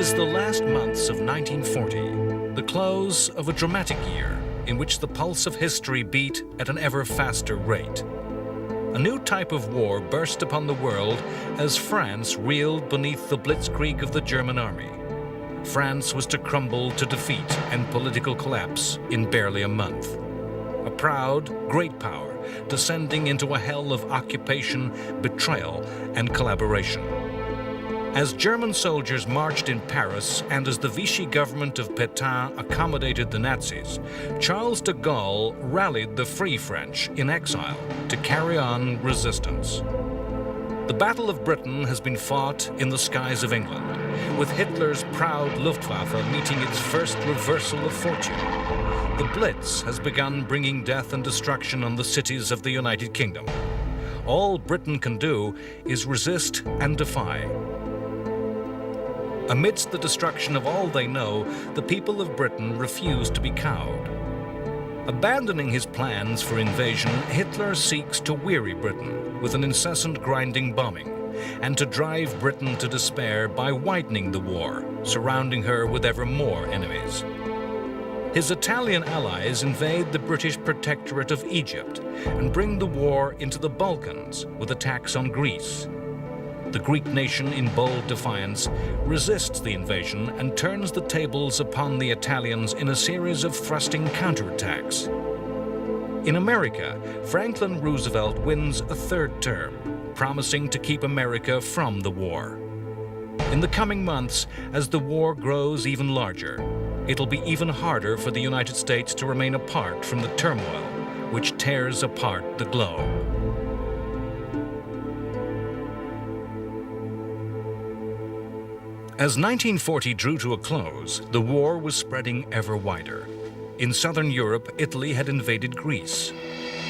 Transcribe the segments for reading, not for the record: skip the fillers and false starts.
is the last months of 1940, the close of a dramatic year in which the pulse of history beat at an ever faster rate. A new type of war burst upon the world as France reeled beneath the blitzkrieg of the German army. France was to crumble to defeat and political collapse in barely a month. A proud, great power descending into a hell of occupation, betrayal, and collaboration. As German soldiers marched in Paris and as the Vichy government of Pétain accommodated the Nazis, Charles de Gaulle rallied the Free French in exile to carry on resistance. The Battle of Britain has been fought in the skies of England, with Hitler's proud Luftwaffe meeting its first reversal of fortune. The Blitz has begun bringing death and destruction on the cities of the United Kingdom. All Britain can do is resist and defy. Amidst the destruction of all they know, the people of Britain refuse to be cowed. Abandoning his plans for invasion, Hitler seeks to weary Britain with an incessant grinding bombing, and to drive Britain to despair by widening the war, surrounding her with ever more enemies. His Italian allies invade the British protectorate of Egypt and bring the war into the Balkans with attacks on Greece. The Greek nation, in bold defiance, resists the invasion and turns the tables upon the Italians in a series of thrusting counterattacks. In America, Franklin Roosevelt wins a third term, promising to keep America from the war. In the coming months, as the war grows even larger, it'll be even harder for the United States to remain apart from the turmoil which tears apart the globe. As 1940 drew to a close, the war was spreading ever wider. In southern Europe, Italy had invaded Greece.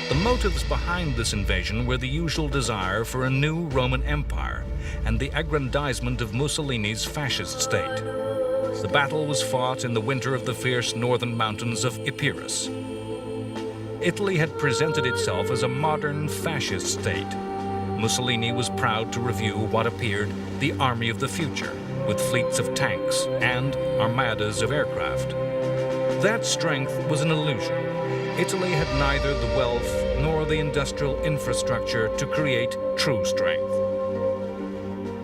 The motives behind this invasion were the usual desire for a new Roman Empire and the aggrandizement of Mussolini's fascist state. The battle was fought in the winter of the fierce northern mountains of Epirus. Italy had presented itself as a modern fascist state. Mussolini was proud to review what appeared the army of the future, with fleets of tanks and armadas of aircraft. That strength was an illusion. Italy had neither the wealth nor the industrial infrastructure to create true strength.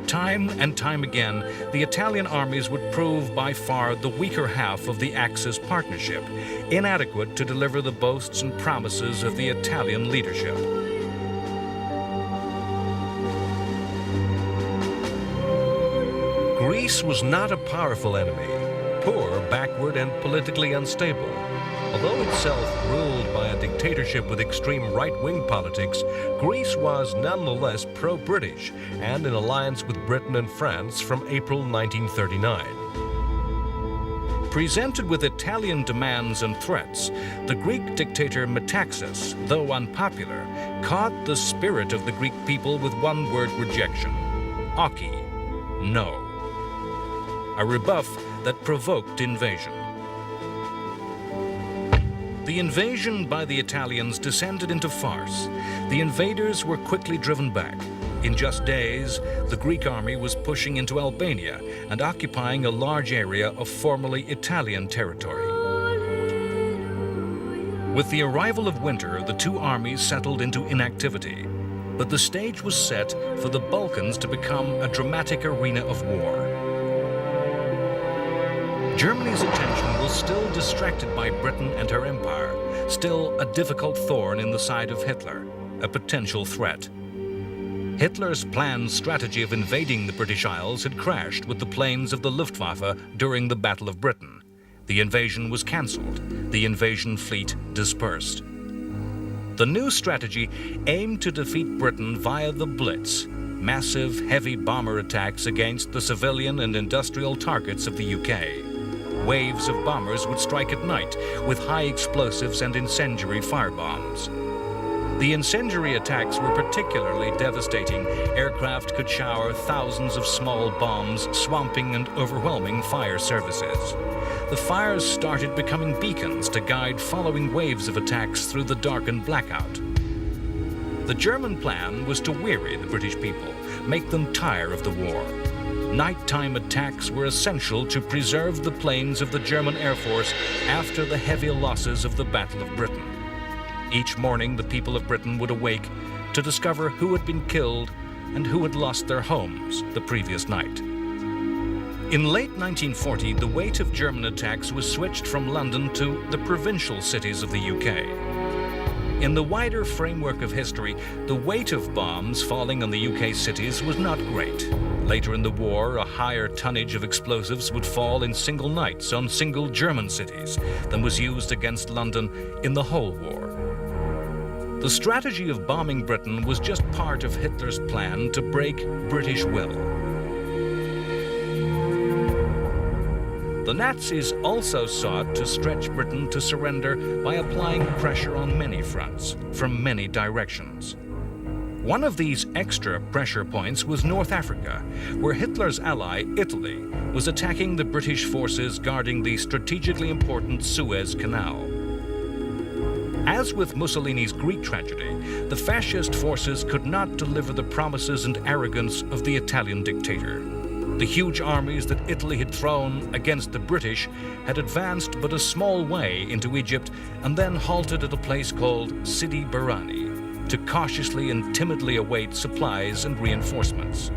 Time and time again, the Italian armies would prove by far the weaker half of the Axis partnership, inadequate to deliver the boasts and promises of the Italian leadership. Greece was not a powerful enemy, poor, backward, and politically unstable. Although itself ruled by a dictatorship with extreme right-wing politics, Greece was nonetheless pro-British and in alliance with Britain and France from April 1939. Presented with Italian demands and threats, the Greek dictator Metaxas, though unpopular, caught the spirit of the Greek people with one-word rejection: "Aki," no. A rebuff that provoked invasion. The invasion by the Italians descended into farce. The invaders were quickly driven back. In just days, the Greek army was pushing into Albania and occupying a large area of formerly Italian territory. With the arrival of winter, the two armies settled into inactivity, but the stage was set for the Balkans to become a dramatic arena of war. Germany's attention was still distracted by Britain and her empire, still a difficult thorn in the side of Hitler, a potential threat. Hitler's planned strategy of invading the British Isles had crashed with the planes of the Luftwaffe during the Battle of Britain. The invasion was cancelled, the invasion fleet dispersed. The new strategy aimed to defeat Britain via the Blitz, massive, heavy bomber attacks against the civilian and industrial targets of the UK. Waves of bombers would strike at night with high explosives and incendiary firebombs. The incendiary attacks were particularly devastating. Aircraft could shower thousands of small bombs, swamping and overwhelming fire services. The fires started becoming beacons to guide following waves of attacks through the darkened blackout. The German plan was to weary the British people, make them tire of the war. Nighttime attacks were essential to preserve the planes of the German Air Force after the heavy losses of the Battle of Britain. Each morning, the people of Britain would awake to discover who had been killed and who had lost their homes the previous night. In late 1940, the weight of German attacks was switched from London to the provincial cities of the UK. In the wider framework of history, the weight of bombs falling on the UK cities was not great. Later in the war, a higher tonnage of explosives would fall in single nights on single German cities than was used against London in the whole war. The strategy of bombing Britain was just part of Hitler's plan to break British will. The Nazis also sought to stretch Britain to surrender by applying pressure on many fronts, from many directions. One of these extra pressure points was North Africa, where Hitler's ally, Italy, was attacking the British forces guarding the strategically important Suez Canal. As with Mussolini's Greek tragedy, the fascist forces could not deliver the promises and arrogance of the Italian dictator. The huge armies that Italy had thrown against the British had advanced but a small way into Egypt and then halted at a place called Sidi Barrani to cautiously and timidly await supplies and reinforcements.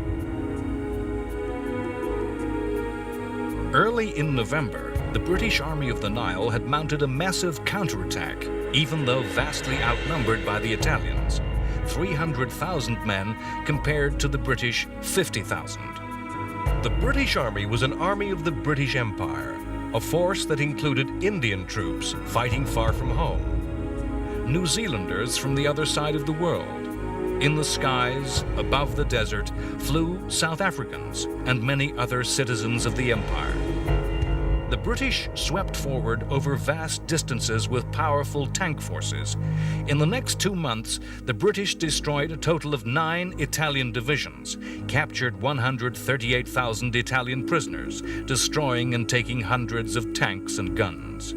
Early in November, the British Army of the Nile had mounted a massive counterattack, even though vastly outnumbered by the Italians, 300,000 men compared to the British 50,000. The British Army was an army of the British Empire, a force that included Indian troops fighting far from home, New Zealanders from the other side of the world. In the skies, above the desert, flew South Africans and many other citizens of the empire. The British swept forward over vast distances with powerful tank forces. In the next 2 months, the British destroyed a total of 9 Italian divisions, captured 138,000 Italian prisoners, destroying and taking hundreds of tanks and guns.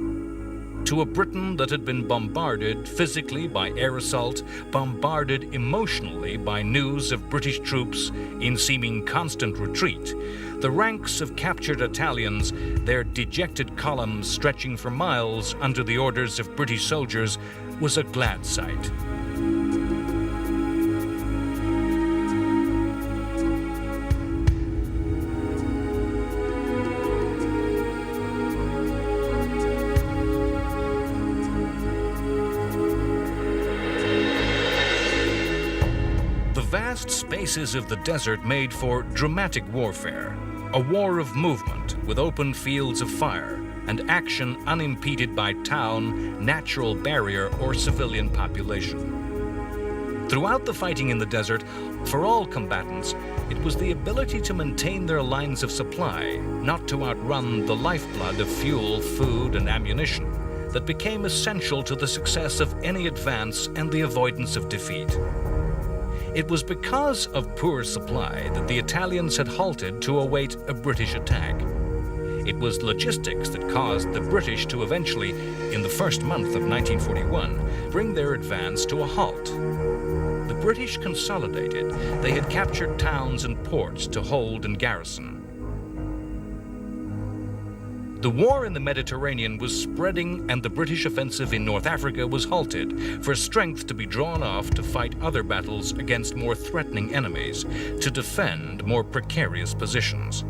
To a Britain that had been bombarded physically by air assault, bombarded emotionally by news of British troops in seeming constant retreat, the ranks of captured Italians, their dejected columns stretching for miles under the orders of British soldiers, was a glad sight. Vast spaces of the desert made for dramatic warfare, a war of movement with open fields of fire and action unimpeded by town, natural barrier, or civilian population. Throughout the fighting in the desert, for all combatants, it was the ability to maintain their lines of supply, not to outrun the lifeblood of fuel, food, and ammunition, that became essential to the success of any advance and the avoidance of defeat. It was because of poor supply that the Italians had halted to await a British attack. It was logistics that caused the British to eventually, in the first month of 1941, bring their advance to a halt. The British consolidated. They had captured towns and ports to hold and garrison. The war in the Mediterranean was spreading, and the British offensive in North Africa was halted for strength to be drawn off to fight other battles against more threatening enemies, to defend more precarious positions.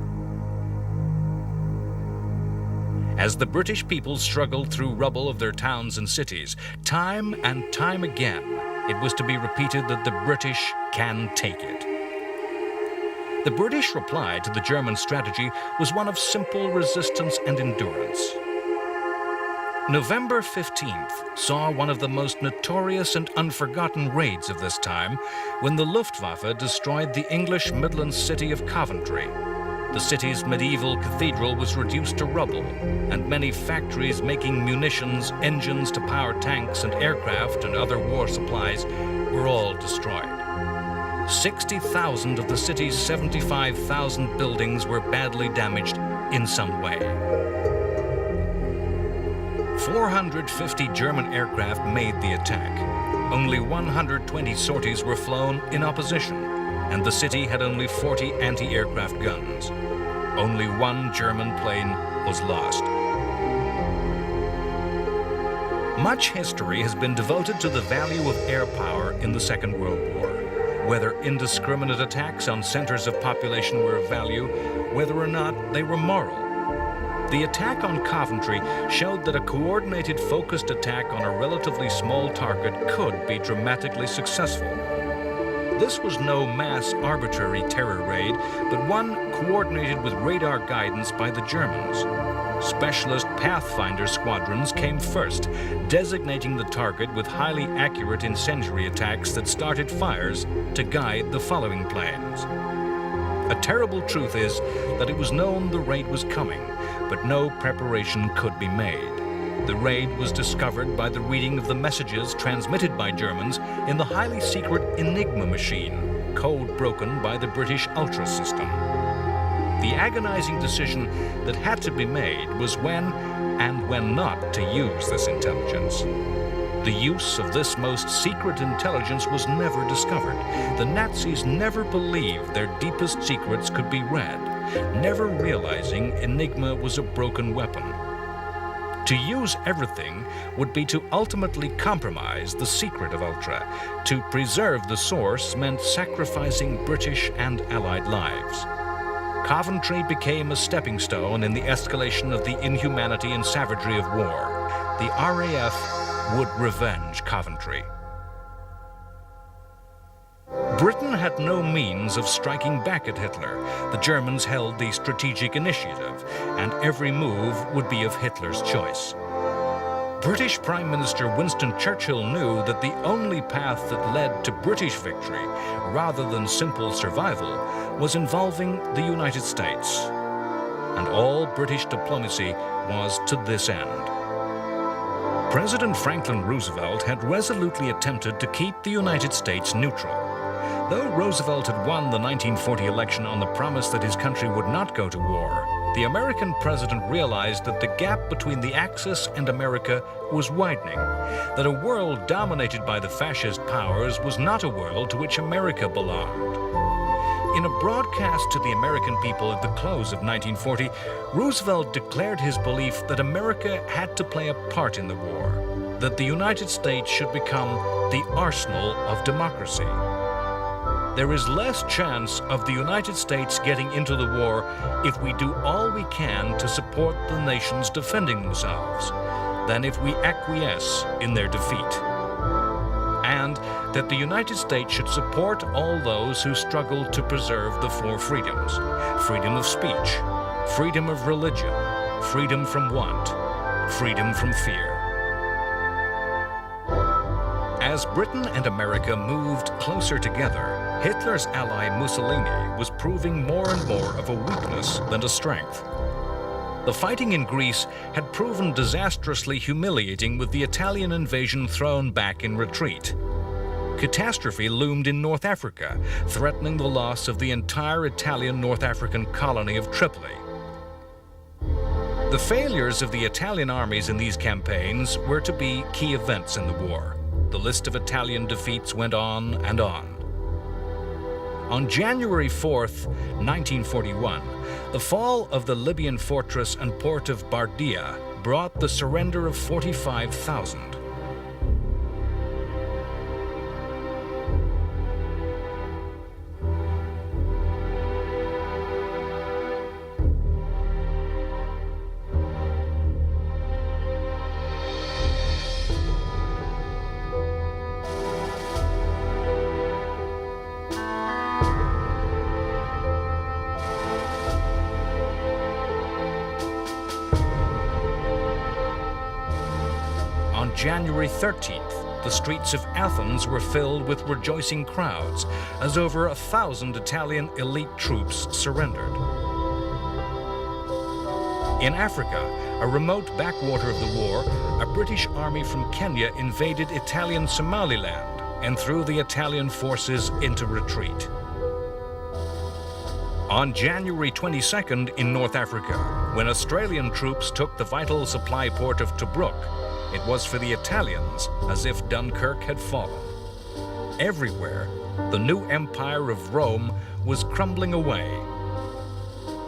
As the British people struggled through rubble of their towns and cities, time and time again, it was to be repeated that the British can take it. The British reply to the German strategy was one of simple resistance and endurance. November 15th saw one of the most notorious and unforgotten raids of this time when the Luftwaffe destroyed the English Midland city of Coventry. The city's medieval cathedral was reduced to rubble, and many factories making munitions, engines to power tanks and aircraft and other war supplies were all destroyed. 60,000 of the city's 75,000 buildings were badly damaged in some way. 450 German aircraft made the attack. Only 120 sorties were flown in opposition. and the city had only 40 anti-aircraft guns. Only one German plane was lost. Much history has been devoted to the value of air power in the Second World War. Whether indiscriminate attacks on centers of population were of value, whether or not they were moral. The attack on Coventry showed that a coordinated, focused attack on a relatively small target could be dramatically successful. This was no mass arbitrary terror raid, but one coordinated with radar guidance by the Germans. Specialist Pathfinder squadrons came first, designating the target with highly accurate incendiary attacks that started fires to guide the following planes. A terrible truth is that it was known the raid was coming, but no preparation could be made. The raid was discovered by the reading of the messages transmitted by Germans in the highly secret Enigma machine, code broken by the British Ultra system. The agonizing decision that had to be made was when and when not to use this intelligence. The use of this most secret intelligence was never discovered. The Nazis never believed their deepest secrets could be read, never realizing Enigma was a broken weapon. To use everything would be to ultimately compromise the secret of Ultra. To preserve the source meant sacrificing British and Allied lives. Coventry became a stepping stone in the escalation of the inhumanity and savagery of war. The RAF would revenge Coventry. Britain had no means of striking back at Hitler. The Germans held the strategic initiative, and every move would be of Hitler's choice. British Prime Minister Winston Churchill knew that the only path that led to British victory, rather than simple survival, was involving the United States. And all British diplomacy was to this end. President Franklin Roosevelt had resolutely attempted to keep the United States neutral. Though Roosevelt had won the 1940 election on the promise that his country would not go to war, the American president realized that the gap between the Axis and America was widening, that a world dominated by the fascist powers was not a world to which America belonged. In a broadcast to the American people at the close of 1940, Roosevelt declared his belief that America had to play a part in the war, that the United States should become the arsenal of democracy. There is less chance of the United States getting into the war if we do all we can to support the nations defending themselves than if we acquiesce in their defeat. And that the United States should support all those who struggle to preserve the four freedoms: freedom of speech, freedom of religion, freedom from want, freedom from fear. As Britain and America moved closer together, Hitler's ally Mussolini was proving more and more of a weakness than a strength. The fighting in Greece had proven disastrously humiliating, with the Italian invasion thrown back in retreat. Catastrophe loomed in North Africa, threatening the loss of the entire Italian North African colony of Tripoli. The failures of the Italian armies in these campaigns were to be key events in the war. The list of Italian defeats went on and on. On January 4th, 1941, the fall of the Libyan fortress and port of Bardia brought the surrender of 45,000. On January 13th, the streets of Athens were filled with rejoicing crowds as over 1,000 Italian elite troops surrendered. In Africa, a remote backwater of the war, a British army from Kenya invaded Italian Somaliland and threw the Italian forces into retreat. On January 22nd in North Africa, when Australian troops took the vital supply port of Tobruk, it was for the Italians as if Dunkirk had fallen. Everywhere, the new empire of Rome was crumbling away.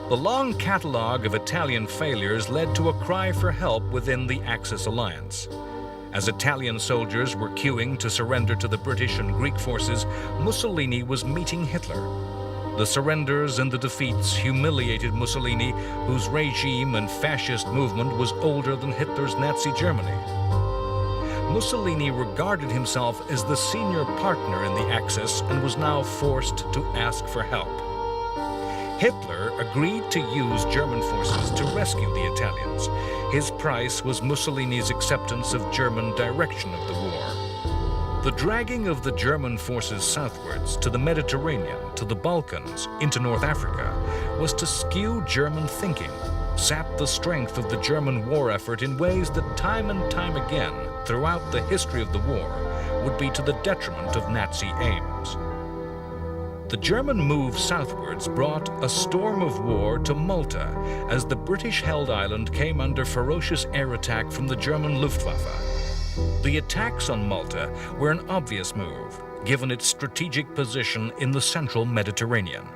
The long catalogue of Italian failures led to a cry for help within the Axis alliance. As Italian soldiers were queuing to surrender to the British and Greek forces, Mussolini was meeting Hitler. The surrenders and the defeats humiliated Mussolini, whose regime and fascist movement was older than Hitler's Nazi Germany. Mussolini regarded himself as the senior partner in the Axis and was now forced to ask for help. Hitler agreed to use German forces to rescue the Italians. His price was Mussolini's acceptance of German direction of the war. The dragging of the German forces southwards to the Mediterranean, to the Balkans, into North Africa, was to skew German thinking, sap the strength of the German war effort in ways that time and time again, throughout the history of the war, would be to the detriment of Nazi aims. The German move southwards brought a storm of war to Malta as the British-held island came under ferocious air attack from the German Luftwaffe. The attacks on Malta were an obvious move, given its strategic position in the central Mediterranean.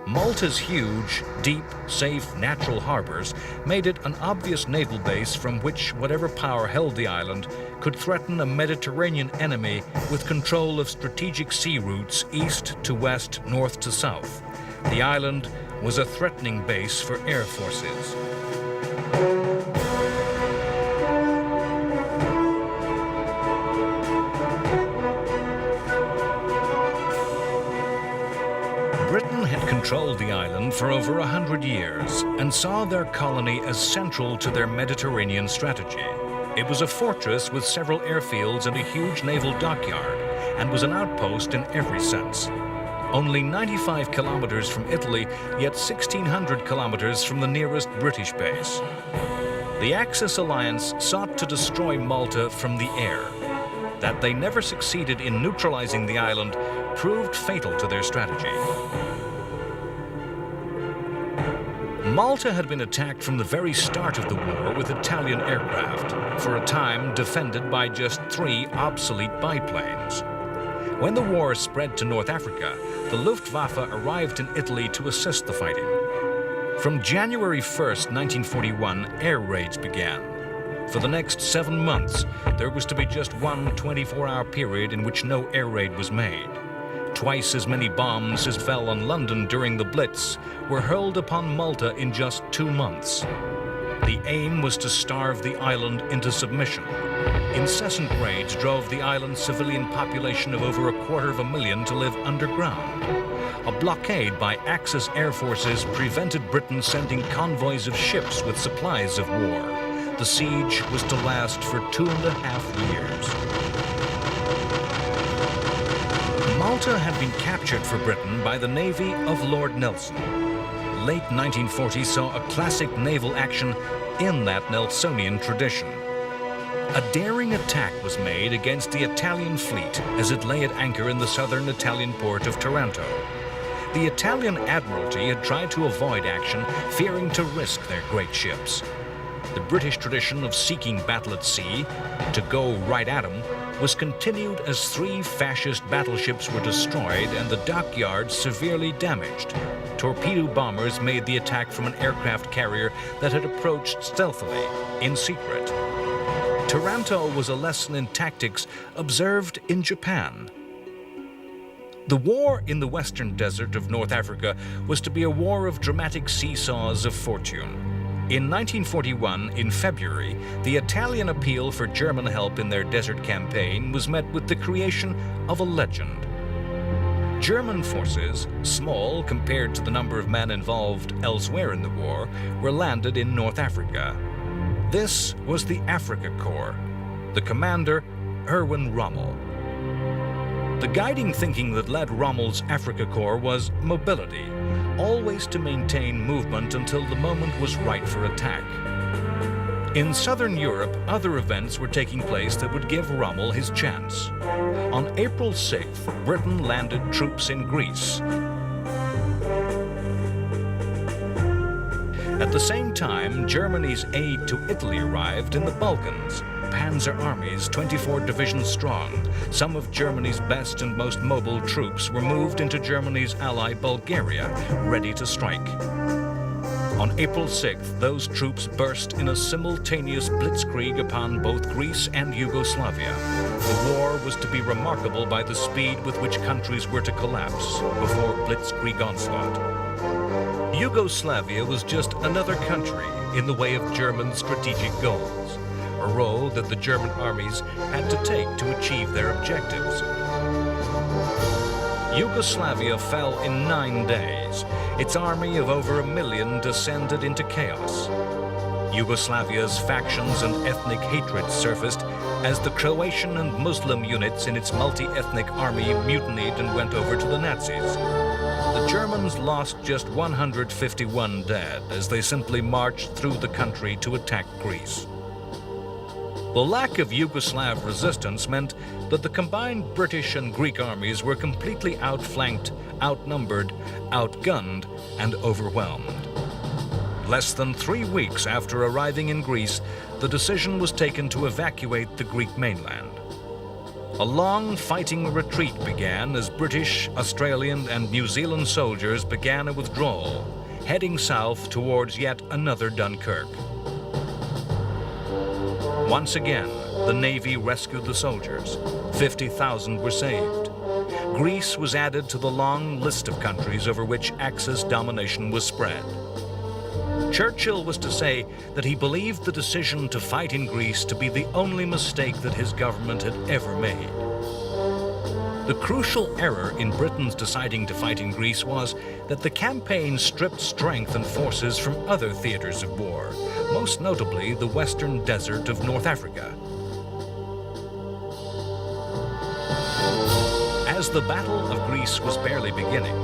Malta's huge, deep, safe natural harbors made it an obvious naval base from which whatever power held the island could threaten a Mediterranean enemy with control of strategic sea routes east to west, north to south. The island was a threatening base for air forces. Britain had controlled the island for over 100 years and saw their colony as central to their Mediterranean strategy. It was a fortress with several airfields and a huge naval dockyard, and was an outpost in every sense. Only 95 kilometers from Italy, yet 1,600 kilometers from the nearest British base. The Axis alliance sought to destroy Malta from the air. That they never succeeded in neutralizing the island proved fatal to their strategy. Malta had been attacked from the very start of the war with Italian aircraft, for a time defended by just 3 obsolete biplanes. When the war spread to North Africa, the Luftwaffe arrived in Italy to assist the fighting. From January 1st, 1941, air raids began. For the next 7 months, there was to be just one 24-hour period in which no air raid was made. Twice as many bombs as fell on London during the Blitz were hurled upon Malta in just 2 months. The aim was to starve the island into submission. Incessant raids drove the island's civilian population of over 250,000 to live underground. A blockade by Axis air forces prevented Britain sending convoys of ships with supplies of war. The siege was to last for 2.5 years. Malta had been captured for Britain by the navy of Lord Nelson. Late 1940 saw a classic naval action in that Nelsonian tradition. A daring attack was made against the Italian fleet as it lay at anchor in the southern Italian port of Taranto. The Italian Admiralty had tried to avoid action, fearing to risk their great ships. The British tradition of seeking battle at sea, to go right at them, was continued as 3 fascist battleships were destroyed and the dockyard severely damaged. Torpedo bombers made the attack from an aircraft carrier that had approached stealthily, in secret. Taranto was a lesson in tactics observed in Japan. The war in the western desert of North Africa was to be a war of dramatic seesaws of fortune. In 1941, in February, the Italian appeal for German help in their desert campaign was met with the creation of a legend. German forces, small compared to the number of men involved elsewhere in the war, were landed in North Africa. This was the Africa Corps, the commander, Erwin Rommel. The guiding thinking that led Rommel's Africa Corps was mobility, always to maintain movement until the moment was right for attack. In southern Europe, other events were taking place that would give Rommel his chance. On April 6th, Britain landed troops in Greece. At the same time, Germany's aid to Italy arrived in the Balkans. panzer armies, 24 divisions strong, some of Germany's best and most mobile troops were moved into Germany's ally Bulgaria, ready to strike. On April 6th, those troops burst in a simultaneous blitzkrieg upon both Greece and Yugoslavia. The war was to be remarkable by the speed with which countries were to collapse before blitzkrieg onslaught. Yugoslavia was just another country in the way of German strategic goals, a role that the German armies had to take to achieve their objectives. Yugoslavia fell in 9 days. Its army of over 1 million descended into chaos. Yugoslavia's factions and ethnic hatred surfaced as the Croatian and Muslim units in its multi-ethnic army mutinied and went over to the Nazis. The Germans lost just 151 dead as they simply marched through the country to attack Greece. The lack of Yugoslav resistance meant that the combined British and Greek armies were completely outflanked, outnumbered, outgunned, and overwhelmed. Less than 3 weeks after arriving in Greece, the decision was taken to evacuate the Greek mainland. A long fighting retreat began as British, Australian, and New Zealand soldiers began a withdrawal, heading south towards yet another Dunkirk. Once again, the Navy rescued the soldiers. 50,000 were saved. Greece was added to the long list of countries over which Axis domination was spread. Churchill was to say that he believed the decision to fight in Greece to be the only mistake that his government had ever made. The crucial error in Britain's deciding to fight in Greece was that the campaign stripped strength and forces from other theaters of war, most notably the western desert of North Africa. As the Battle of Greece was barely beginning,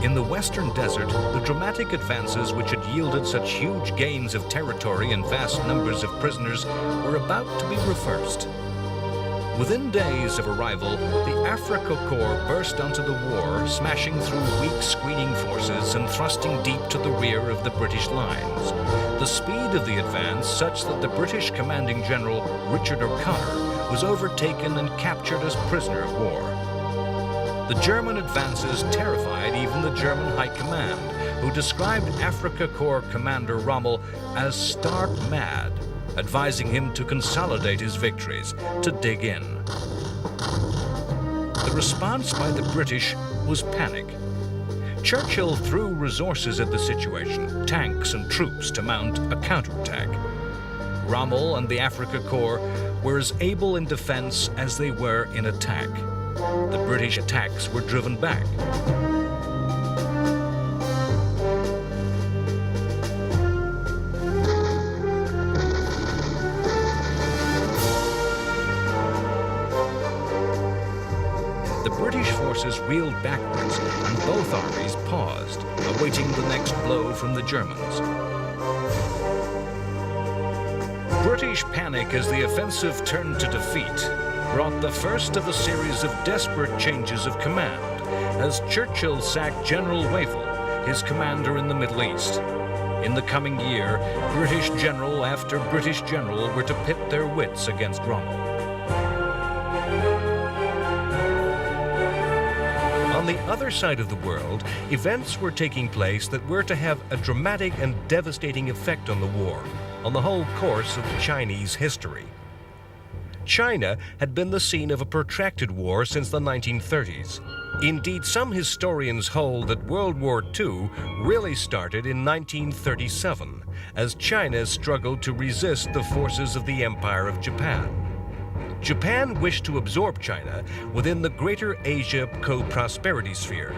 in the western desert, the dramatic advances which had yielded such huge gains of territory and vast numbers of prisoners were about to be reversed. Within days of arrival, the Africa Corps burst onto the war, smashing through weak screening forces and thrusting deep to the rear of the British lines. The speed of the advance such that the British commanding general Richard O'Connor was overtaken and captured as prisoner of war. The German advances terrified even the German High Command, who described Africa Corps Commander Rommel as stark mad, advising him to consolidate his victories, to dig in. The response by the British was panic. Churchill threw resources at the situation, tanks and troops to mount a counterattack. Rommel and the Africa Corps were as able in defense as they were in attack. The British attacks were driven back. The British forces reeled backwards, and both armies paused, awaiting the next blow from the Germans. British panic as the offensive turned to defeat brought the first of a series of desperate changes of command, as Churchill sacked General Wavell, his commander in the Middle East. In the coming year, British general after British general were to pit their wits against Rommel. On the other side of the world, events were taking place that were to have a dramatic and devastating effect on the war, on the whole course of Chinese history. China had been the scene of a protracted war since the 1930s. Indeed, some historians hold that World War II really started in 1937, as China struggled to resist the forces of the Empire of Japan. Japan wished to absorb China within the Greater Asia Co-Prosperity Sphere.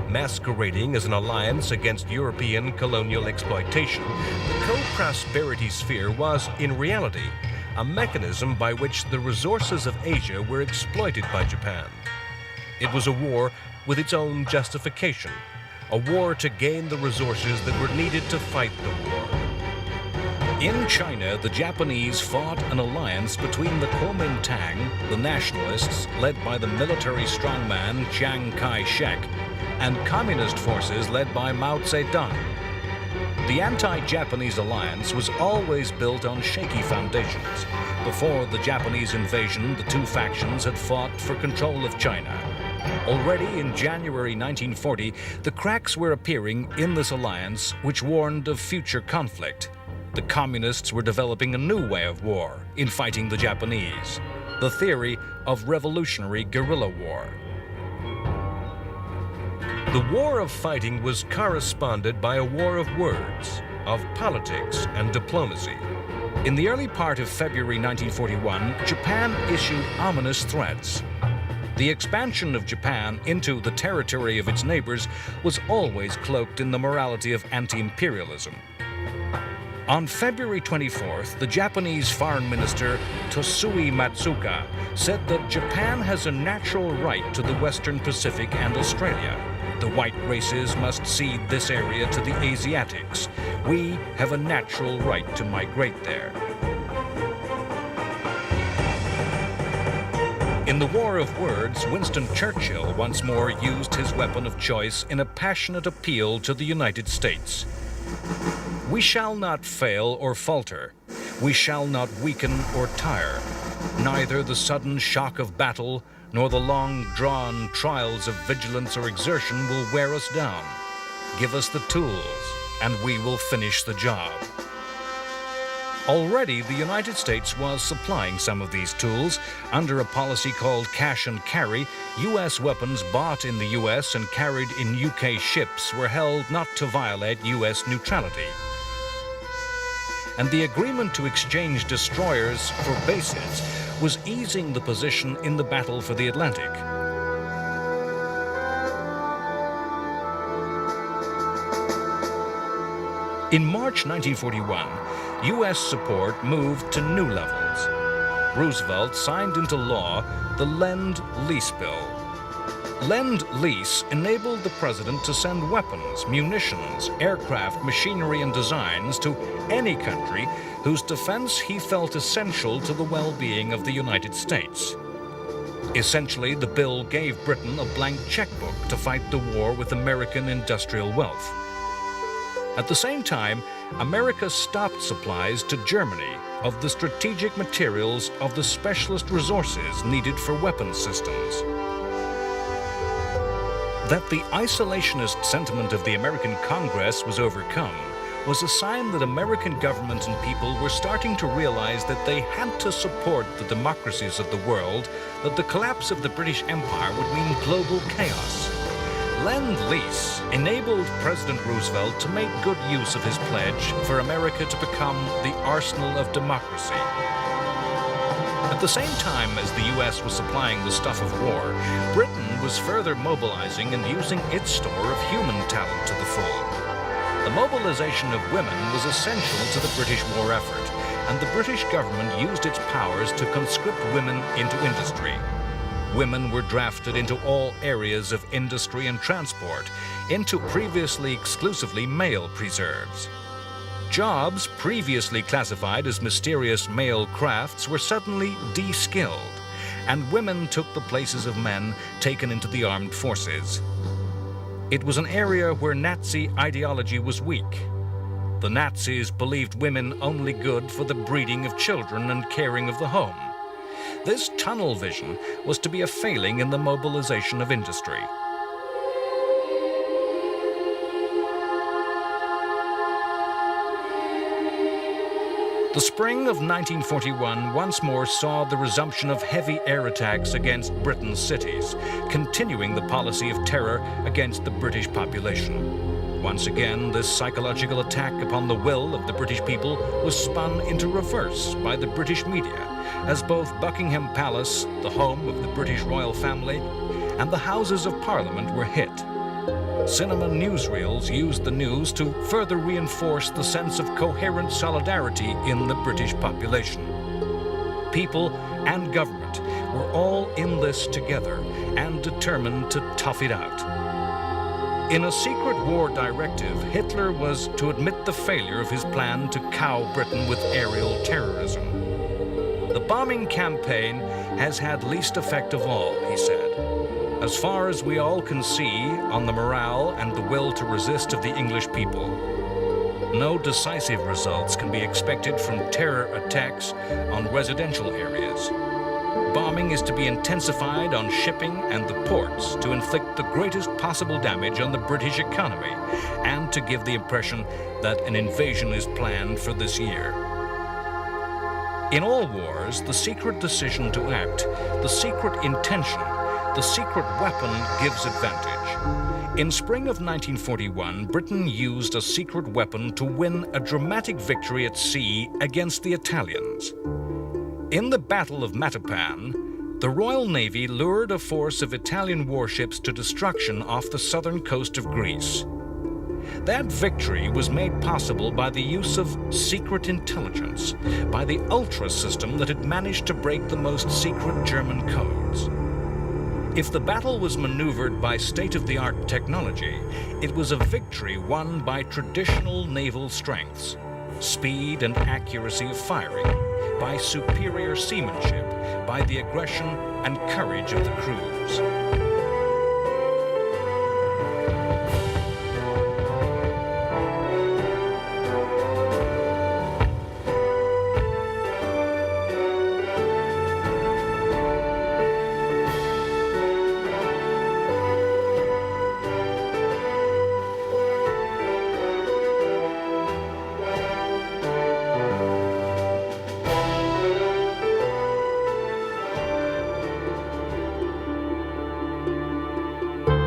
Masquerading as an alliance against European colonial exploitation, the Co-Prosperity Sphere was, in reality, a mechanism by which the resources of Asia were exploited by Japan. It was a war with its own justification, a war to gain the resources that were needed to fight the war. In China, the Japanese fought an alliance between the Kuomintang, the nationalists led by the military strongman Chiang Kai-shek, and communist forces led by Mao Zedong. The anti-Japanese alliance was always built on shaky foundations. Before the Japanese invasion, the two factions had fought for control of China. Already in January 1940, the cracks were appearing in this alliance, which warned of future conflict. The communists were developing a new way of war in fighting the Japanese, the theory of revolutionary guerrilla war. The war of fighting was corresponded by a war of words, of politics and diplomacy. In the early part of February 1941, Japan issued ominous threats. The expansion of Japan into the territory of its neighbors was always cloaked in the morality of anti-imperialism. On February 24th, the Japanese Foreign Minister Tosui Matsuoka said that Japan has a natural right to the Western Pacific and Australia. The white races must cede this area to the Asiatics. We have a natural right to migrate there. In the War of Words, Winston Churchill once more used his weapon of choice in a passionate appeal to the United States. We shall not fail or falter. We shall not weaken or tire. Neither the sudden shock of battle nor the long-drawn trials of vigilance or exertion will wear us down. Give us the tools, and we will finish the job. Already, the United States was supplying some of these tools. Under a policy called cash and carry, U.S. weapons bought in the U.S. and carried in UK ships were held not to violate U.S. neutrality. And the agreement to exchange destroyers for bases was easing the position in the battle for the Atlantic. In March 1941, U.S. support moved to new levels. Roosevelt signed into law the Lend-Lease Bill. Lend-Lease enabled the president to send weapons, munitions, aircraft, machinery, and designs to any country whose defense he felt essential to the well-being of the United States. Essentially, the bill gave Britain a blank checkbook to fight the war with American industrial wealth. At the same time, America stopped supplies to Germany of the strategic materials of the specialist resources needed for weapons systems. That the isolationist sentiment of the American Congress was overcome was a sign that American government and people were starting to realize that they had to support the democracies of the world, that the collapse of the British Empire would mean global chaos. Lend-Lease enabled President Roosevelt to make good use of his pledge for America to become the arsenal of democracy. At the same time as the U.S. was supplying the stuff of war, Britain was further mobilizing and using its store of human talent to the full. The mobilization of women was essential to the British war effort, and the British government used its powers to conscript women into industry. Women were drafted into all areas of industry and transport, into previously exclusively male preserves. Jobs previously classified as mysterious male crafts were suddenly de-skilled, and women took the places of men taken into the armed forces. It was an area where Nazi ideology was weak. The Nazis believed women only good for the breeding of children and caring of the home. This tunnel vision was to be a failing in the mobilization of industry. The spring of 1941 once more saw the resumption of heavy air attacks against Britain's cities, continuing the policy of terror against the British population. Once again, this psychological attack upon the will of the British people was spun into reverse by the British media, as both Buckingham Palace, the home of the British royal family, and the Houses of Parliament were hit. Cinema newsreels used the news to further reinforce the sense of coherent solidarity in the British population. People and government were all in this together and determined to tough it out. In a secret war directive, Hitler was to admit the failure of his plan to cow Britain with aerial terrorism. The bombing campaign has had least effect of all, he said. As far as we all can see on the morale and the will to resist of the English people. No decisive results can be expected from terror attacks on residential areas. Bombing is to be intensified on shipping and the ports to inflict the greatest possible damage on the British economy and to give the impression that an invasion is planned for this year. In all wars, the secret decision to act, the secret intention, the secret weapon gives advantage. In spring of 1941, Britain used a secret weapon to win a dramatic victory at sea against the Italians. In the Battle of Matapan, the Royal Navy lured a force of Italian warships to destruction off the southern coast of Greece. That victory was made possible by the use of secret intelligence, by the Ultra system that had managed to break the most secret German codes. If the battle was maneuvered by state-of-the-art technology, it was a victory won by traditional naval strengths, speed and accuracy of firing, by superior seamanship, by the aggression and courage of the crews.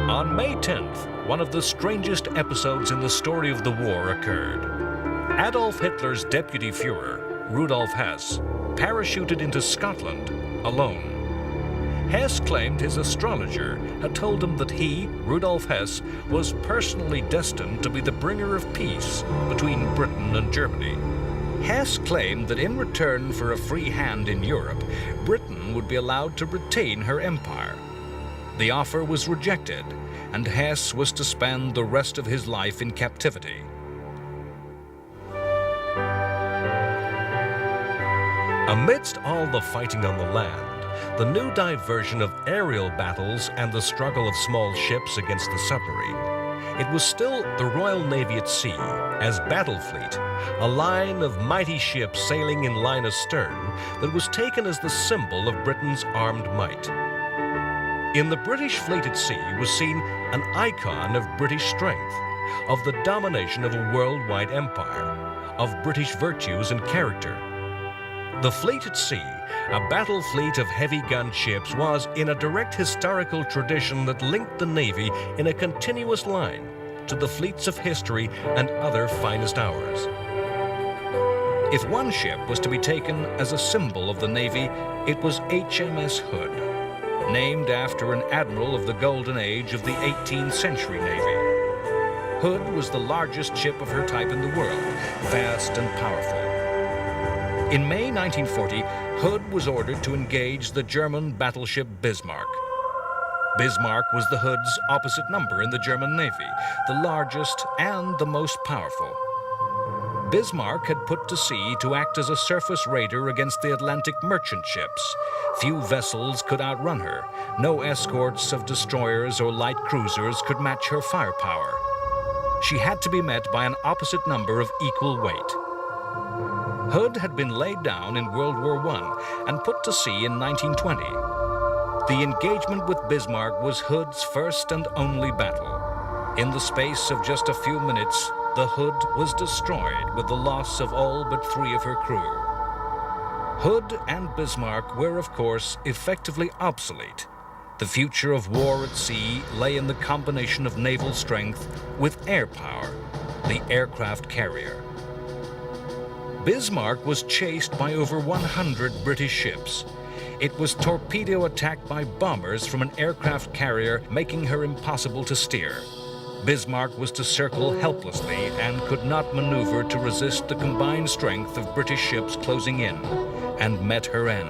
On May 10th, one of the strangest episodes in the story of the war occurred. Adolf Hitler's deputy Führer, Rudolf Hess, parachuted into Scotland alone. Hess claimed his astrologer had told him that he, Rudolf Hess, was personally destined to be the bringer of peace between Britain and Germany. Hess claimed that in return for a free hand in Europe, Britain would be allowed to retain her empire. The offer was rejected, and Hess was to spend the rest of his life in captivity. Amidst all the fighting on the land, the new diversion of aerial battles and the struggle of small ships against the submarine, it was still the Royal Navy at sea, as battle fleet, a line of mighty ships sailing in line astern, that was taken as the symbol of Britain's armed might. In the British fleet at sea was seen an icon of British strength, of the domination of a worldwide empire, of British virtues and character. The fleet at sea, a battle fleet of heavy gun ships, was in a direct historical tradition that linked the Navy in a continuous line to the fleets of history and other finest hours. If one ship was to be taken as a symbol of the Navy, it was HMS Hood, named after an admiral of the golden age of the 18th century Navy. Hood was the largest ship of her type in the world, vast and powerful. In May 1940, Hood was ordered to engage the German battleship Bismarck. Bismarck was the Hood's opposite number in the German Navy, the largest and the most powerful. Bismarck had put to sea to act as a surface raider against the Atlantic merchant ships. Few vessels could outrun her. No escorts of destroyers or light cruisers could match her firepower. She had to be met by an opposite number of equal weight. Hood had been laid down in World War I and put to sea in 1920. The engagement with Bismarck was Hood's first and only battle. In the space of just a few minutes, the Hood was destroyed with the loss of all but 3 of her crew. Hood and Bismarck were, of course, effectively obsolete. The future of war at sea lay in the combination of naval strength with air power, the aircraft carrier. Bismarck was chased by over 100 British ships. It was torpedo attacked by bombers from an aircraft carrier, making her impossible to steer. Bismarck was to circle helplessly and could not maneuver to resist the combined strength of British ships closing in, and met her end.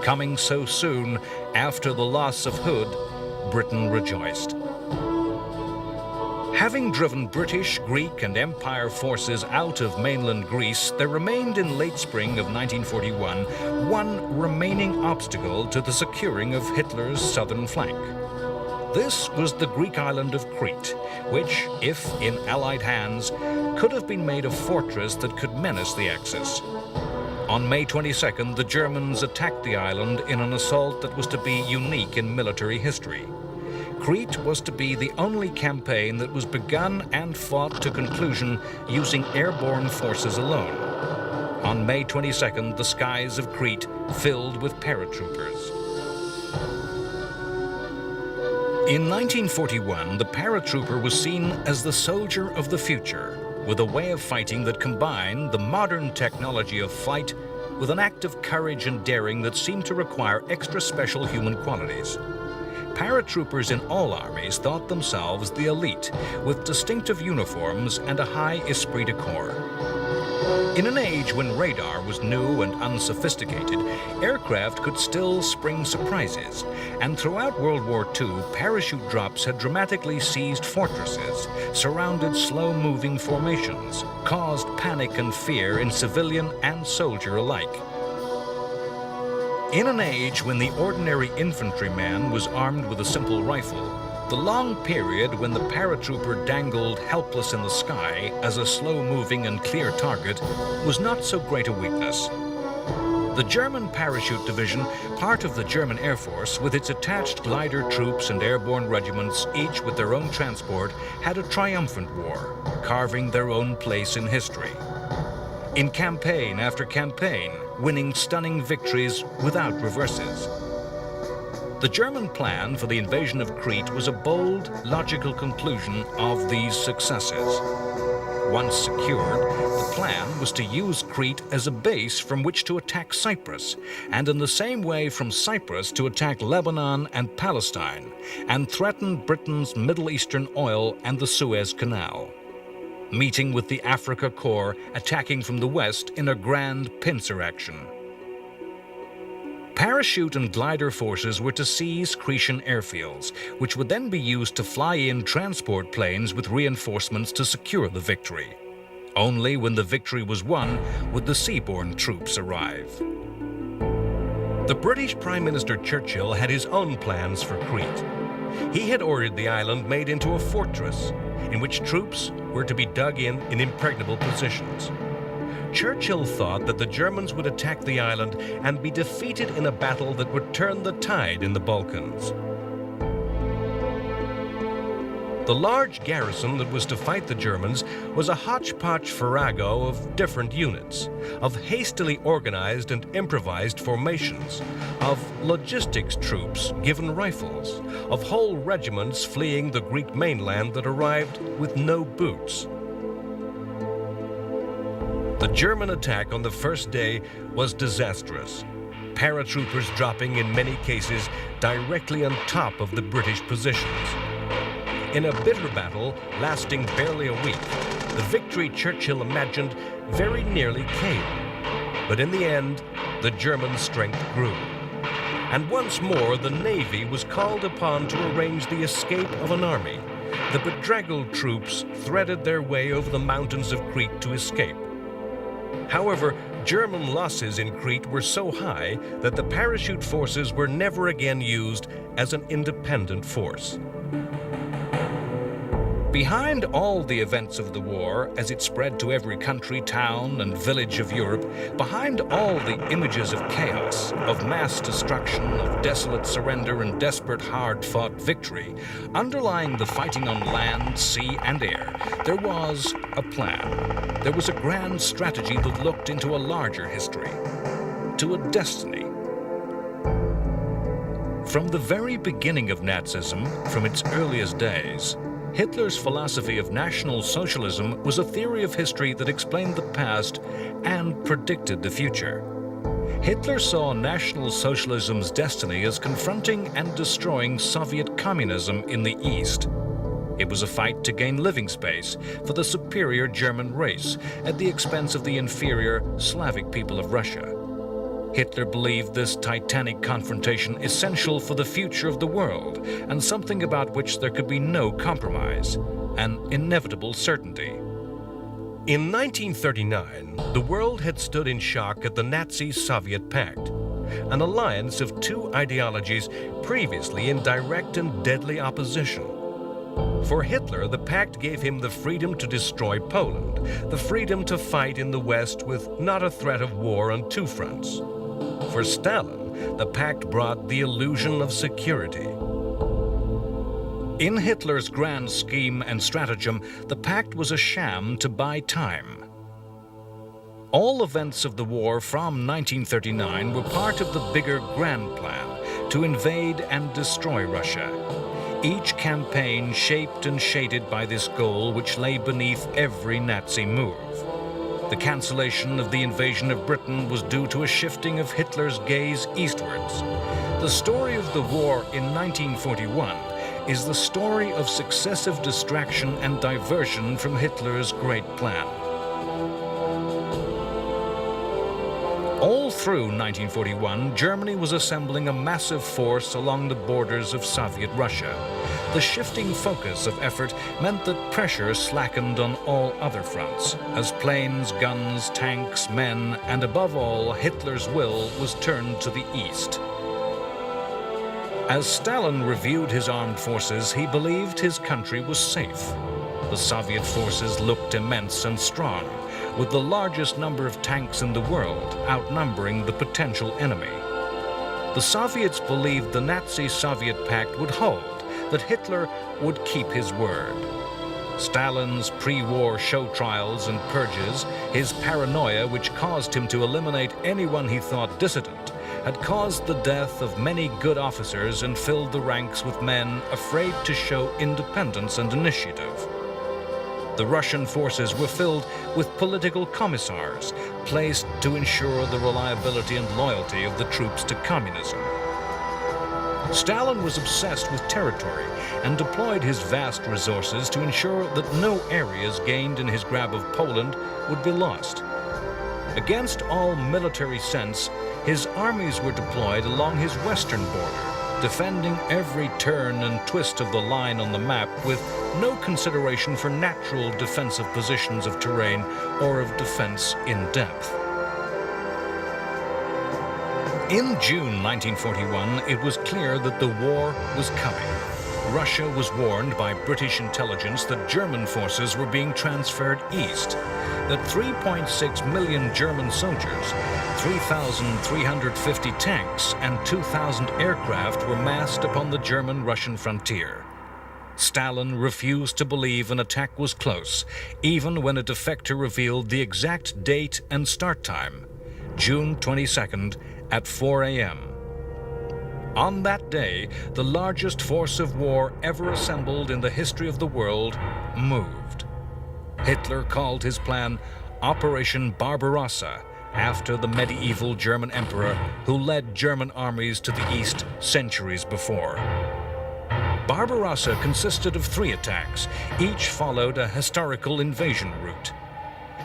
Coming so soon after the loss of Hood, Britain rejoiced. Having driven British, Greek, and Empire forces out of mainland Greece, there remained in late spring of 1941 one remaining obstacle to the securing of Hitler's southern flank. This was the Greek island of Crete, which, if in Allied hands, could have been made a fortress that could menace the Axis. On May 22nd, the Germans attacked the island in an assault that was to be unique in military history. Crete was to be the only campaign that was begun and fought to conclusion using airborne forces alone. On May 22nd, the skies of Crete filled with paratroopers. In 1941, the paratrooper was seen as the soldier of the future, with a way of fighting that combined the modern technology of flight with an act of courage and daring that seemed to require extra special human qualities. Paratroopers in all armies thought themselves the elite, with distinctive uniforms and a high esprit de corps. In an age when radar was new and unsophisticated, aircraft could still spring surprises, and throughout World War II, parachute drops had dramatically seized fortresses, surrounded slow-moving formations, caused panic and fear in civilian and soldier alike. In an age when the ordinary infantryman was armed with a simple rifle, the long period when the paratrooper dangled helpless in the sky as a slow-moving and clear target was not so great a weakness. The German Parachute Division, part of the German Air Force, with its attached glider troops and airborne regiments, each with their own transport, had a triumphant war, carving their own place in history. In campaign after campaign, winning stunning victories without reverses. The German plan for the invasion of Crete was a bold, logical conclusion of these successes. Once secured, the plan was to use Crete as a base from which to attack Cyprus, and in the same way from Cyprus to attack Lebanon and Palestine, and threaten Britain's Middle Eastern oil and the Suez Canal. Meeting with the Africa Corps, attacking from the west in a grand pincer action. Parachute and glider forces were to seize Cretan airfields, which would then be used to fly in transport planes with reinforcements to secure the victory. Only when the victory was won would the seaborne troops arrive. The British Prime Minister Churchill had his own plans for Crete. He had ordered the island made into a fortress, in which troops were to be dug in impregnable positions. Churchill thought that the Germans would attack the island and be defeated in a battle that would turn the tide in the Balkans. The large garrison that was to fight the Germans was a hodgepodge farrago of different units, of hastily organized and improvised formations, of logistics troops given rifles, of whole regiments fleeing the Greek mainland that arrived with no boots. The German attack on the first day was disastrous, paratroopers dropping in many cases directly on top of the British positions. In a bitter battle lasting barely a week, the victory Churchill imagined very nearly came. But in the end, the German strength grew. And once more, the Navy was called upon to arrange the escape of an army. The bedraggled troops threaded their way over the mountains of Crete to escape. However, German losses in Crete were so high that the parachute forces were never again used as an independent force. Behind all the events of the war, as it spread to every country, town, and village of Europe, behind all the images of chaos, of mass destruction, of desolate surrender and desperate hard-fought victory, underlying the fighting on land, sea, and air, there was a plan. There was a grand strategy that looked into a larger history, to a destiny. From the very beginning of Nazism, from its earliest days, Hitler's philosophy of National Socialism was a theory of history that explained the past and predicted the future. Hitler saw National Socialism's destiny as confronting and destroying Soviet communism in the East. It was a fight to gain living space for the superior German race at the expense of the inferior Slavic people of Russia. Hitler believed this titanic confrontation essential for the future of the world and something about which there could be no compromise, an inevitable certainty. In 1939, the world had stood in shock at the Nazi-Soviet Pact, an alliance of two ideologies previously in direct and deadly opposition. For Hitler, the pact gave him the freedom to destroy Poland, the freedom to fight in the West with not a threat of war on two fronts. For Stalin, the pact brought the illusion of security. In Hitler's grand scheme and stratagem, the pact was a sham to buy time. All events of the war from 1939 were part of the bigger grand plan to invade and destroy Russia. Each campaign shaped and shaded by this goal which lay beneath every Nazi move. The cancellation of the invasion of Britain was due to a shifting of Hitler's gaze eastwards. The story of the war in 1941 is the story of successive distraction and diversion from Hitler's great plan. All through 1941, Germany was assembling a massive force along the borders of Soviet Russia. The shifting focus of effort meant that pressure slackened on all other fronts, as planes, guns, tanks, men, and above all, Hitler's will was turned to the east. As Stalin reviewed his armed forces, he believed his country was safe. The Soviet forces looked immense and strong, with the largest number of tanks in the world outnumbering the potential enemy. The Soviets believed the Nazi-Soviet pact would hold, that Hitler would keep his word. Stalin's pre-war show trials and purges, his paranoia which caused him to eliminate anyone he thought dissident, had caused the death of many good officers and filled the ranks with men afraid to show independence and initiative. The Russian forces were filled with political commissars, placed to ensure the reliability and loyalty of the troops to communism. Stalin was obsessed with territory and deployed his vast resources to ensure that no areas gained in his grab of Poland would be lost. Against all military sense, his armies were deployed along his western border, defending every turn and twist of the line on the map with no consideration for natural defensive positions of terrain or of defense in depth. In June 1941, it was clear that the war was coming. Russia was warned by British intelligence that German forces were being transferred east, that 3.6 million German soldiers, 3,350 tanks, and 2,000 aircraft were massed upon the German-Russian frontier. Stalin refused to believe an attack was close, even when a defector revealed the exact date and start time, June 22nd at 4 a.m. On that day, the largest force of war ever assembled in the history of the world moved. Hitler called his plan Operation Barbarossa, after the medieval German emperor who led German armies to the east centuries before. Barbarossa consisted of 3 attacks. Each followed a historical invasion route.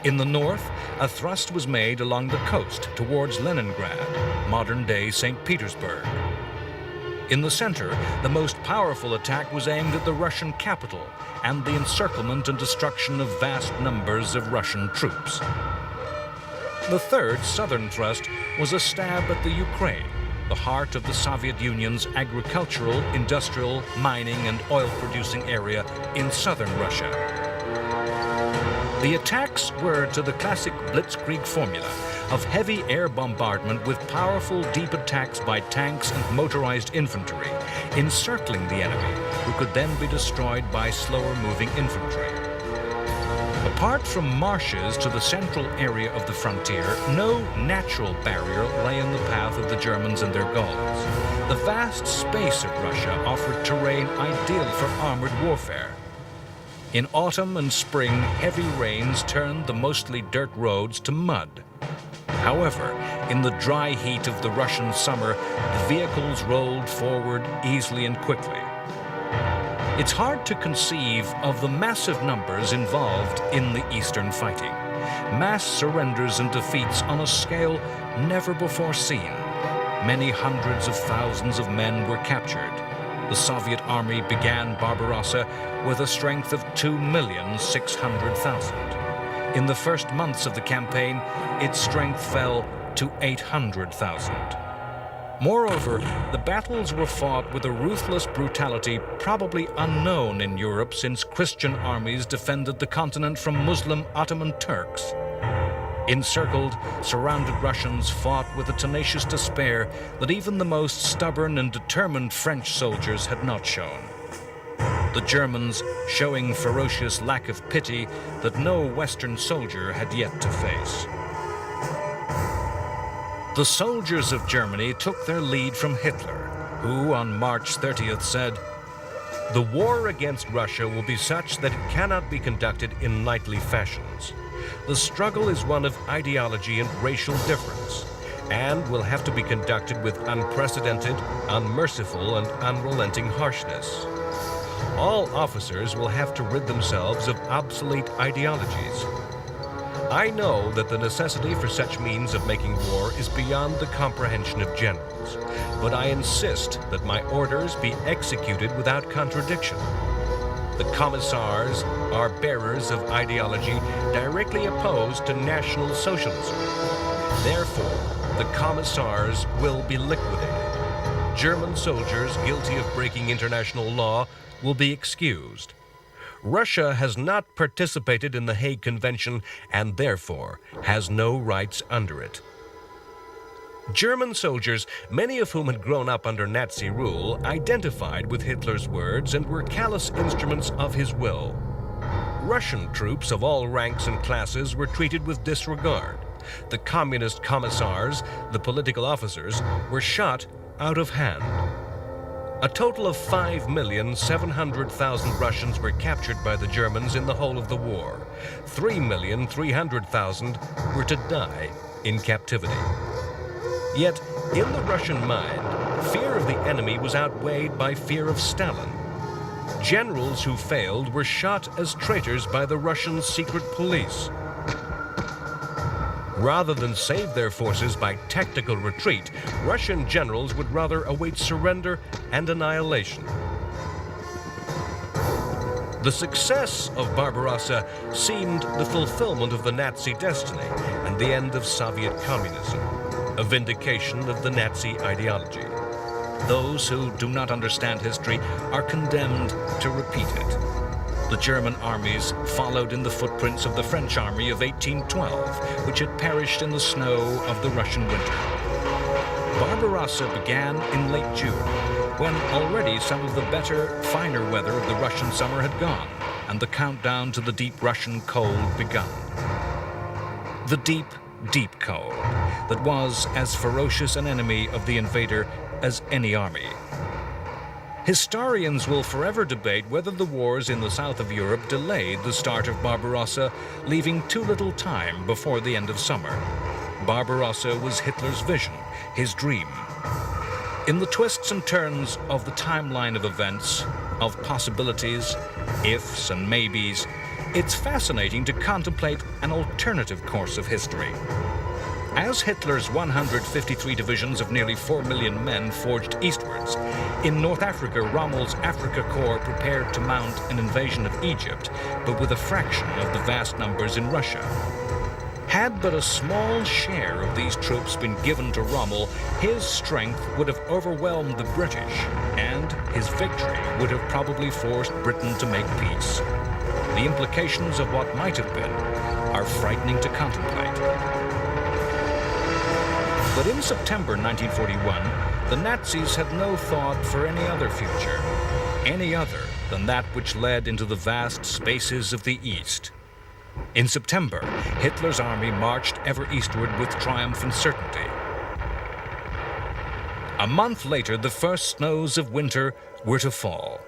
In the north, a thrust was made along the coast towards Leningrad, modern-day St. Petersburg. In the center, the most powerful attack was aimed at the Russian capital and the encirclement and destruction of vast numbers of Russian troops. The third, southern thrust, was a stab at the Ukraine, the heart of the Soviet Union's agricultural, industrial, mining, and oil-producing area in southern Russia. The attacks were to the classic blitzkrieg formula of heavy air bombardment with powerful deep attacks by tanks and motorized infantry, encircling the enemy, who could then be destroyed by slower-moving infantry. Apart from marshes to the central area of the frontier, no natural barrier lay in the path of the Germans and their goals. The vast space of Russia offered terrain ideal for armored warfare. In autumn and spring, heavy rains turned the mostly dirt roads to mud. However, in the dry heat of the Russian summer, the vehicles rolled forward easily and quickly. It's hard to conceive of the massive numbers involved in the eastern fighting. Mass surrenders and defeats on a scale never before seen. Many hundreds of thousands of men were captured. The Soviet army began Barbarossa with a strength of 2,600,000. In the first months of the campaign, its strength fell to 800,000. Moreover, the battles were fought with a ruthless brutality probably unknown in Europe since Christian armies defended the continent from Muslim Ottoman Turks. Encircled, surrounded Russians fought with a tenacious despair that even the most stubborn and determined French soldiers had not shown. The Germans showing ferocious lack of pity that no Western soldier had yet to face. The soldiers of Germany took their lead from Hitler, who on March 30th said, "The war against Russia will be such that it cannot be conducted in knightly fashions. The struggle is one of ideology and racial difference, and will have to be conducted with unprecedented, unmerciful, and unrelenting harshness. All officers will have to rid themselves of obsolete ideologies. I know that the necessity for such means of making war is beyond the comprehension of generals, but I insist that my orders be executed without contradiction. The commissars are bearers of ideology directly opposed to National Socialism. Therefore, the commissars will be liquidated. German soldiers guilty of breaking international law will be excused. Russia has not participated in the Hague Convention and therefore has no rights under it." German soldiers, many of whom had grown up under Nazi rule, identified with Hitler's words and were callous instruments of his will. Russian troops of all ranks and classes were treated with disregard. The communist commissars, the political officers, were shot out of hand. A total of 5,700,000 Russians were captured by the Germans in the whole of the war. 3,300,000 were to die in captivity. Yet, in the Russian mind, fear of the enemy was outweighed by fear of Stalin. Generals who failed were shot as traitors by the Russian secret police. Rather than save their forces by tactical retreat, Russian generals would rather await surrender and annihilation. The success of Barbarossa seemed the fulfillment of the Nazi destiny and the end of Soviet communism, a vindication of the Nazi ideology. Those who do not understand history are condemned to repeat it. The German armies followed in the footprints of the French army of 1812, which had perished in the snow of the Russian winter. Barbarossa began in late June, when already some of the better, finer weather of the Russian summer had gone, and the countdown to the deep Russian cold begun. The deep, deep cold that was as ferocious an enemy of the invader as any army. Historians will forever debate whether the wars in the south of Europe delayed the start of Barbarossa, leaving too little time before the end of summer. Barbarossa was Hitler's vision, his dream. In the twists and turns of the timeline of events, of possibilities, ifs and maybes, it's fascinating to contemplate an alternative course of history. As Hitler's 153 divisions of nearly 4 million men forged eastwards, in North Africa, Rommel's Afrika Korps prepared to mount an invasion of Egypt, but with a fraction of the vast numbers in Russia. Had but a small share of these troops been given to Rommel, his strength would have overwhelmed the British, and his victory would have probably forced Britain to make peace. The implications of what might have been are frightening to contemplate. But in September 1941, the Nazis had no thought for any other future, any other than that which led into the vast spaces of the East. In September, Hitler's army marched ever eastward with triumph and certainty. A month later, the first snows of winter were to fall.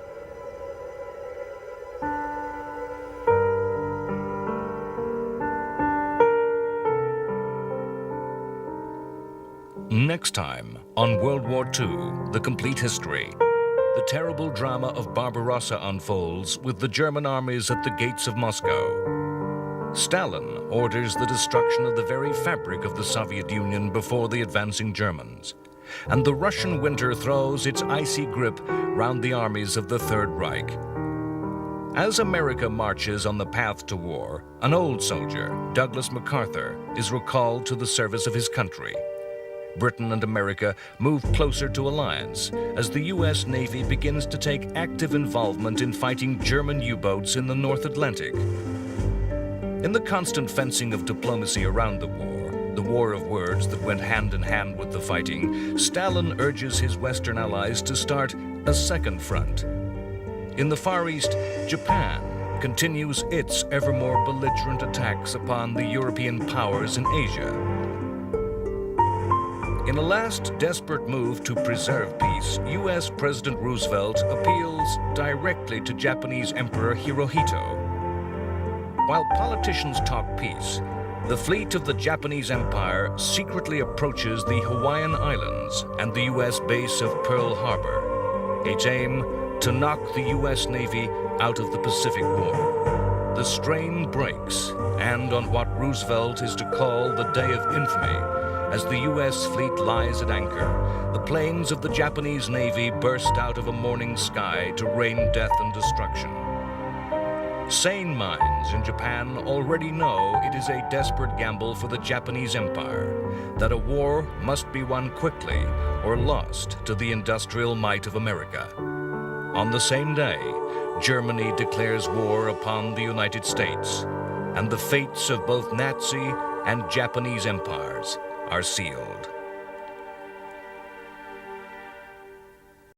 Next time on World War II, The Complete History, the terrible drama of Barbarossa unfolds with the German armies at the gates of Moscow. Stalin orders the destruction of the very fabric of the Soviet Union before the advancing Germans, and the Russian winter throws its icy grip round the armies of the Third Reich. As America marches on the path to war, an old soldier, Douglas MacArthur, is recalled to the service of his country. Britain and America move closer to alliance as the U.S. Navy begins to take active involvement in fighting German U-boats in the North Atlantic. In the constant fencing of diplomacy around the war of words that went hand in hand with the fighting, Stalin urges his Western allies to start a second front. In the Far East, Japan continues its ever more belligerent attacks upon the European powers in Asia. In a last desperate move to preserve peace, U.S. President Roosevelt appeals directly to Japanese Emperor Hirohito. While politicians talk peace, the fleet of the Japanese Empire secretly approaches the Hawaiian Islands and the U.S. base of Pearl Harbor, its aim to knock the U.S. Navy out of the Pacific War. The strain breaks, and on what Roosevelt is to call the Day of Infamy, as the U.S. fleet lies at anchor, the planes of the Japanese Navy burst out of a morning sky to rain death and destruction. Sane minds in Japan already know it is a desperate gamble for the Japanese Empire, that a war must be won quickly or lost to the industrial might of America. On the same day, Germany declares war upon the United States, and the fates of both Nazi and Japanese empires are sealed.